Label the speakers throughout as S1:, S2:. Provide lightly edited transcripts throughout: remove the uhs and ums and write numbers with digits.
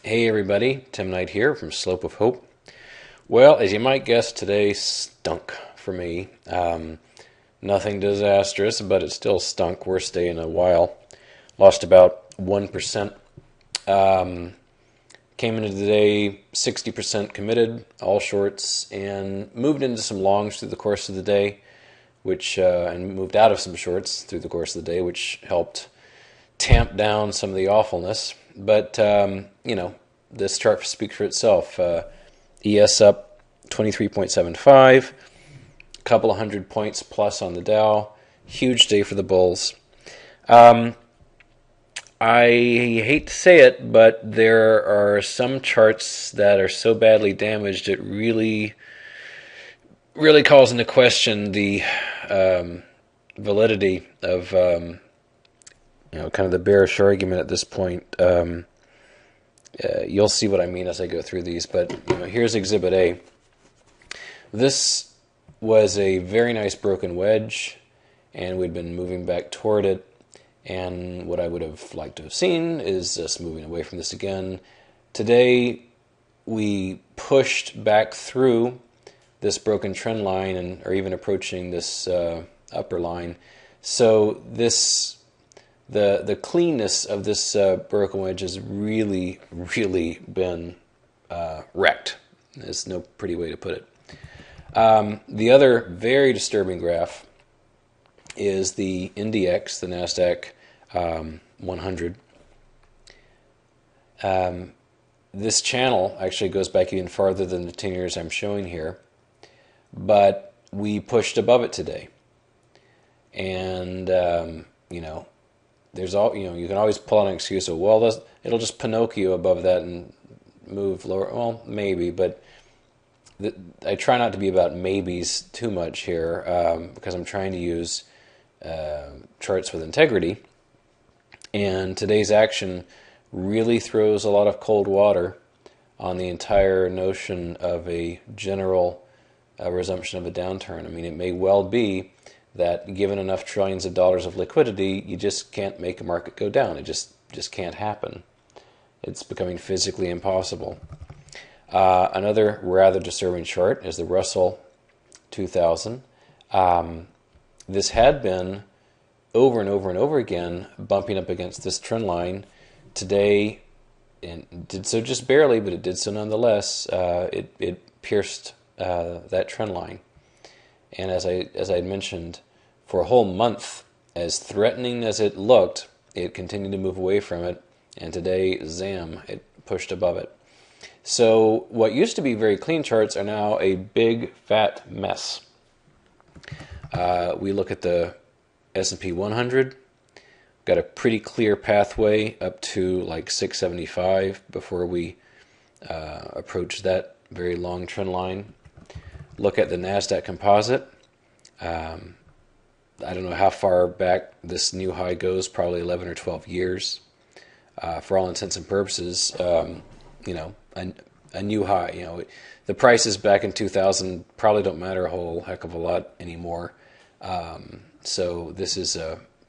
S1: Hey everybody, Tim Knight here from Slope of Hope. Well, as you might guess, today stunk for me. Nothing disastrous, but it still stunk. Worst day in a while. Lost about 1%. Came into the day 60% committed, all shorts, and moved into some longs through the course of the day, and moved out of some shorts through the course of the day, which helped tamp down some of the awfulness. But, this chart speaks for itself. ES up 23.75, a couple of 100 points plus on the Dow. Huge day for the bulls. I hate to say it, but there are some charts that are so badly damaged it really calls into question the validity of kind of the bearish argument at this point. You'll see what I mean as I go through these, but here's Exhibit A. This was a very nice broken wedge, and we'd been moving back toward it. And what I would have liked to have seen is us moving away from this again. Today, we pushed back through this broken trend line and are even approaching this upper line. So the cleanness of this broken wedge has really been wrecked. There's no pretty way to put it. The other very disturbing graph is the NDX, the NASDAQ 100. This channel actually goes back even farther than the 10 years I'm showing here, but we pushed above it today. And, there's you can always pull out an excuse of, well, it'll just Pinocchio above that and move lower. Well, maybe, but I try not to be about maybes too much here because I'm trying to use charts with integrity. And today's action really throws a lot of cold water on the entire notion of a general resumption of a downturn. I mean, it may well be that given enough trillions of dollars of liquidity, you just can't make a market go down. It just can't happen. It's becoming physically impossible. Another rather disturbing chart is the Russell 2000. This had been over and over again bumping up against this trend line. Today, and did so just barely, but it did so nonetheless. It pierced that trend line. And as I had mentioned, for a whole month, as threatening as it looked, it continued to move away from it. And today, zam, it pushed above it. So what used to be very clean charts are now a big, fat mess. We look at the S&P 100. Got a pretty clear pathway up to like 675 before we approach that very long trend line. Look at the NASDAQ composite. I don't know how far back this new high goes, probably 11 or 12 years. For all intents and purposes, a new high. The prices back in 2000 probably don't matter a whole heck of a lot anymore. So this is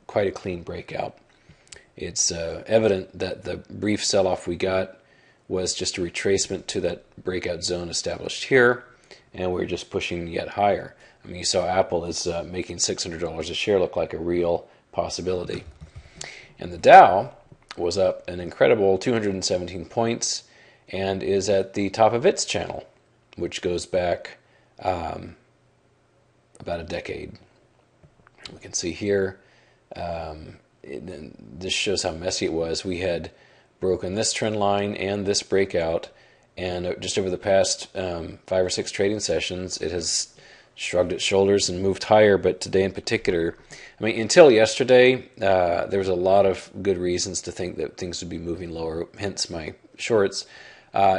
S1: quite a clean breakout. It's evident that the brief sell-off we got was just a retracement to that breakout zone established here, and we're just pushing yet higher. I mean, you saw Apple is making $600 a share look like a real possibility. And the Dow was up an incredible 217 points and is at the top of its channel, which goes back about a decade. We can see here, this shows how messy it was. We had broken this trend line and this breakout, and just over the past 5 or 6 trading sessions, it has shrugged its shoulders and moved higher. But today in particular, I mean, until yesterday, there was a lot of good reasons to think that things would be moving lower, hence my shorts.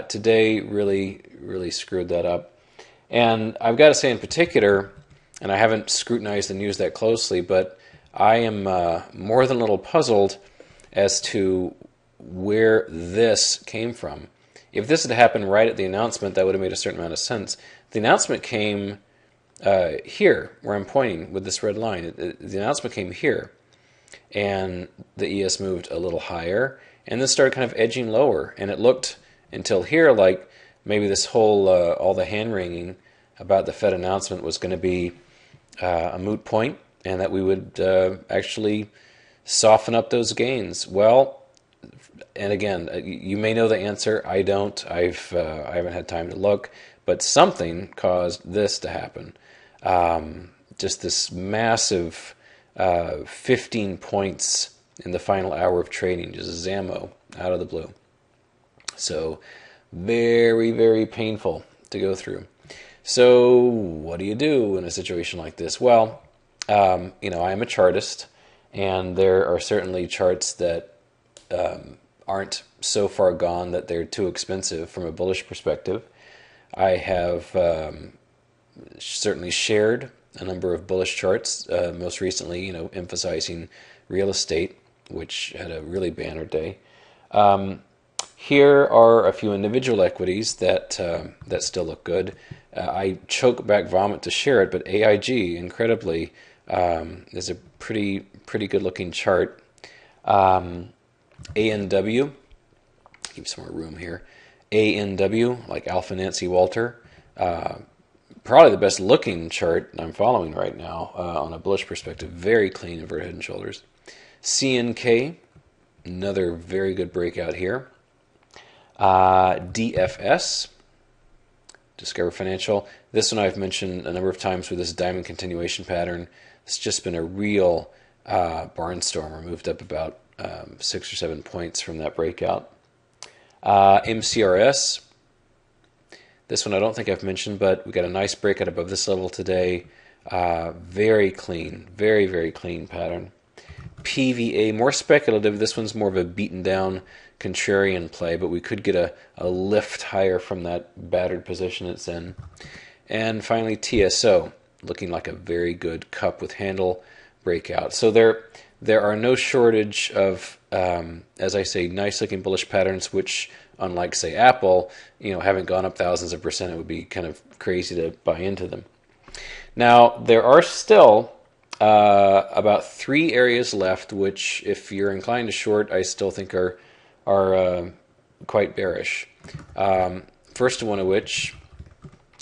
S1: Today really screwed that up. And I've got to say in particular, and I haven't scrutinized the news that closely, but I am more than a little puzzled as to where this came from. If this had happened right at the announcement, that would have made a certain amount of sense. The announcement came here, where I'm pointing with this red line. The announcement came here, and the ES moved a little higher, and then started kind of edging lower, and it looked until here, like maybe this whole all the hand wringing about the Fed announcement was going to be a moot point, and that we would actually soften up those gains. Well, and again, you may know the answer. I don't. I haven't had time to look, but something caused this to happen. Just this massive 15 points in the final hour of trading, just Zammo out of the blue. So very, very painful to go through. So what do you do in a situation like this? Well, I am a chartist, and there are certainly charts that aren't so far gone that they're too expensive from a bullish perspective. I have certainly shared a number of bullish charts, most recently, emphasizing real estate, which had a really banner day. Here are a few individual equities that still look good. I choke back vomit to share it, but AIG, incredibly, is a pretty good looking chart. ANW, keep some more room here. ANW, like Alpha Nancy Walter, probably the best looking chart I'm following right now on a bullish perspective. Very clean inverted head and shoulders. CNK, another very good breakout here. DFS, Discover Financial. This one I've mentioned a number of times with this diamond continuation pattern. It's just been a real barnstormer. Moved up about 6 or 7 points from that breakout. MCRS. This one I don't think I've mentioned, but we got a nice breakout above this level today. Very clean, very, very clean pattern. PVA, more speculative. This one's more of a beaten down contrarian play, but we could get a lift higher from that battered position it's in. And finally, TSO, looking like a very good cup with handle breakout. So there are no shortage of, as I say, nice looking bullish patterns, which, unlike say Apple, haven't gone up thousands of percent. It would be kind of crazy to buy into them. Now, there are still about 3 areas left, which, if you're inclined to short, I still think are quite bearish. First one of which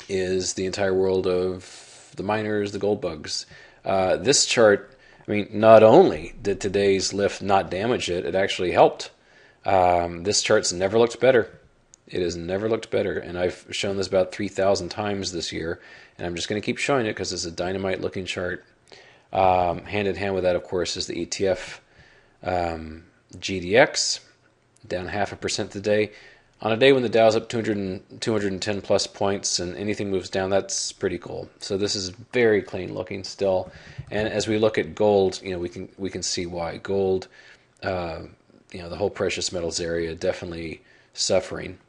S1: is the entire world of the miners, the gold bugs. This chart, not only did today's lift not damage it, it actually helped. This chart's never looked better. It has never looked better, and I've shown this about 3,000 times this year, and I'm just going to keep showing it because it's a dynamite-looking chart. Hand in hand with that, of course, is the ETF GDX, down 0.5% today. On a day when the Dow's up 210 plus points and anything moves down, that's pretty cool. So this is very clean looking still. And as we look at gold, we can see why. Gold, the whole precious metals area definitely suffering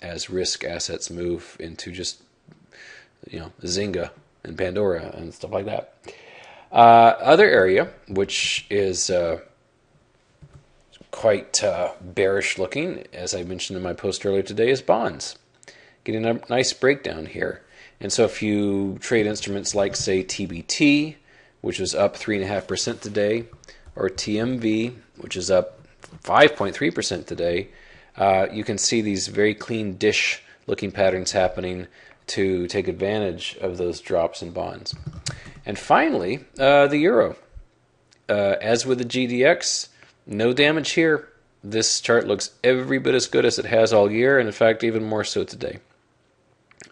S1: as risk assets move into just, Zynga and Pandora and stuff like that. Other area, which is quite bearish looking, as I mentioned in my post earlier today, is bonds. Getting a nice breakdown here. And so if you trade instruments like, say, TBT, which is up 3.5% today, or TMV, which is up 5.3% today, you can see these very clean dish-looking patterns happening to take advantage of those drops in bonds. And finally, the euro. As with the GDX, no damage here. This chart looks every bit as good as it has all year, and in fact, even more so today.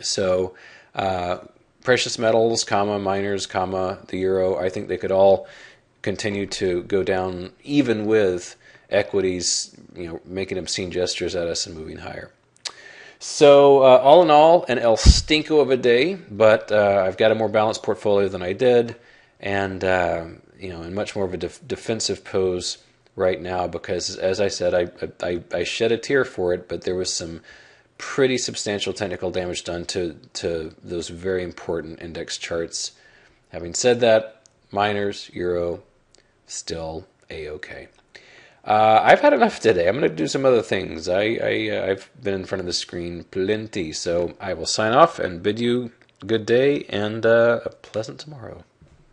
S1: So, precious metals, miners, the euro, I think they could all continue to go down, even with equities, making obscene gestures at us and moving higher. So, all in all, an El Stinko of a day, but I've got a more balanced portfolio than I did, and in much more of a defensive pose right now, because, as I said, I shed a tear for it, but there was some pretty substantial technical damage done to those very important index charts. Having said that, miners, euro, still A-okay. I've had enough today. I'm going to do some other things. I've been in front of the screen plenty, so I will sign off and bid you good day and a pleasant tomorrow.